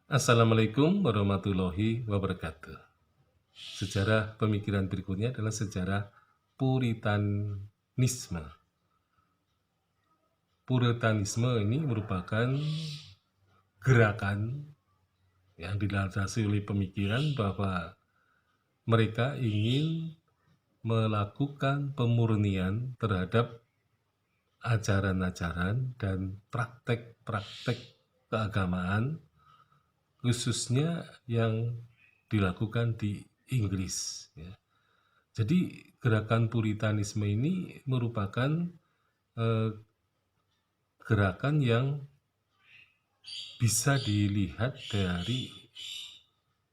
Assalamualaikum warahmatullahi wabarakatuh. Sejarah pemikiran berikutnya adalah sejarah Puritanisme. Puritanisme ini merupakan gerakan yang dilandasi oleh pemikiran bahwa mereka ingin melakukan pemurnian terhadap ajaran-ajaran dan praktek-praktek keagamaan, khususnya yang dilakukan di Inggris. Jadi gerakan Puritanisme ini merupakan gerakan yang bisa dilihat dari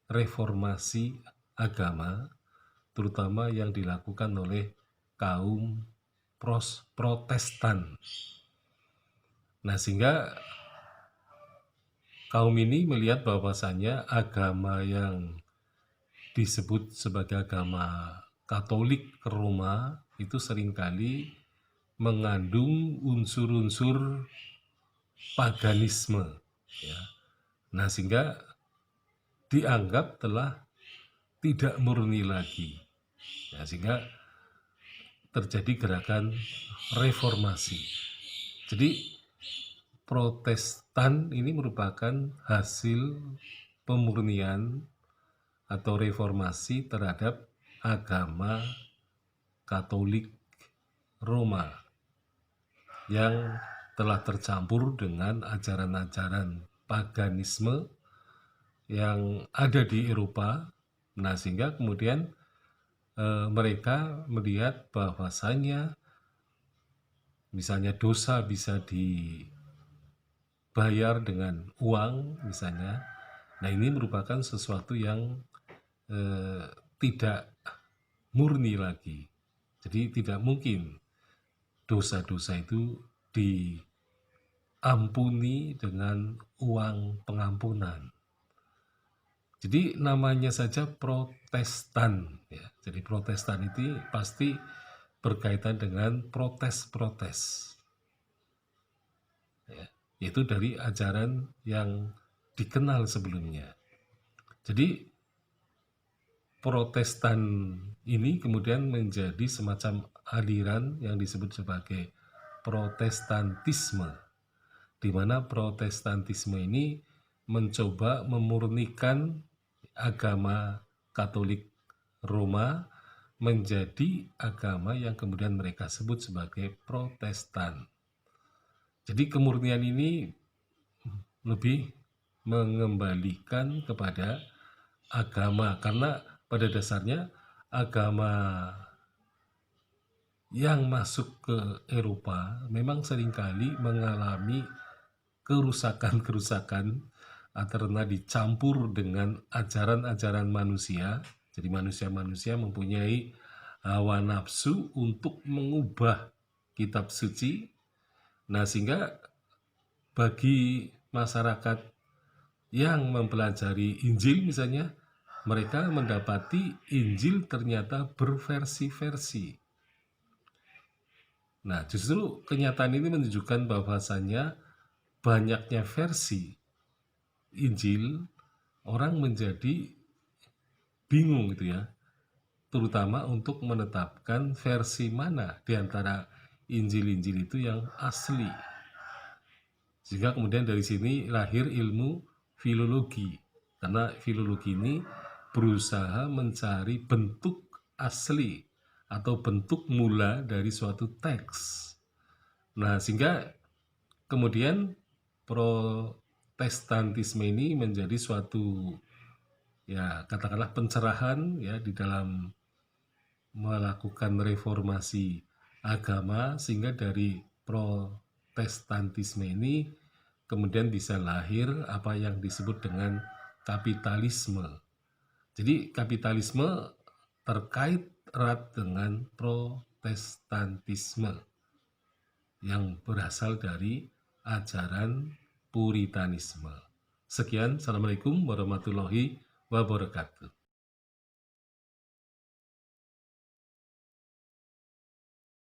reformasi agama, terutama yang dilakukan oleh kaum Protestan. Nah, sehingga kaum ini melihat bahwasannya agama yang disebut sebagai agama Katolik Roma itu seringkali mengandung unsur-unsur paganisme, ya. Nah, sehingga dianggap telah tidak murni lagi, ya, sehingga terjadi gerakan reformasi. Jadi Protestan ini merupakan hasil pemurnian atau reformasi terhadap agama Katolik Roma yang telah tercampur dengan ajaran-ajaran paganisme yang ada di Eropa. Nah, sehingga kemudian mereka melihat bahwasanya misalnya dosa bisa dibayar dengan uang misalnya. Nah, ini merupakan sesuatu yang tidak murni lagi. Jadi tidak mungkin dosa-dosa itu diampuni dengan uang pengampunan. Jadi namanya saja Protestan, ya. Jadi Protestan itu pasti berkaitan dengan protes-protes, ya. Itu dari ajaran yang dikenal sebelumnya. Jadi Protestan ini kemudian menjadi semacam aliran yang disebut sebagai Protestantisme, di mana Protestantisme ini mencoba memurnikan agama Katolik Roma menjadi agama yang kemudian mereka sebut sebagai Protestan. Jadi kemurnian ini lebih mengembalikan kepada agama, karena pada dasarnya agama yang masuk ke Eropa memang seringkali mengalami kerusakan-kerusakan karena dicampur dengan ajaran-ajaran manusia. Jadi manusia-manusia mempunyai hawa nafsu untuk mengubah kitab suci. Nah, sehingga bagi masyarakat yang mempelajari Injil misalnya, mereka mendapati Injil ternyata berversi-versi. Nah, justru kenyataan ini menunjukkan bahwasannya banyaknya versi Injil, orang menjadi bingung gitu ya, terutama untuk menetapkan versi mana di antara Injil-Injil itu yang asli. Sehingga kemudian dari sini lahir ilmu filologi, karena filologi ini berusaha mencari bentuk asli atau bentuk mula dari suatu teks. Nah, sehingga kemudian Protestantisme ini menjadi suatu, ya, katakanlah pencerahan, ya, di dalam melakukan reformasi agama, sehingga dari Protestantisme ini kemudian bisa lahir apa yang disebut dengan kapitalisme. Jadi kapitalisme terkait erat dengan Protestantisme yang berasal dari ajaran Puritanisme. Sekian, Assalamualaikum warahmatullahi wabarakatuh.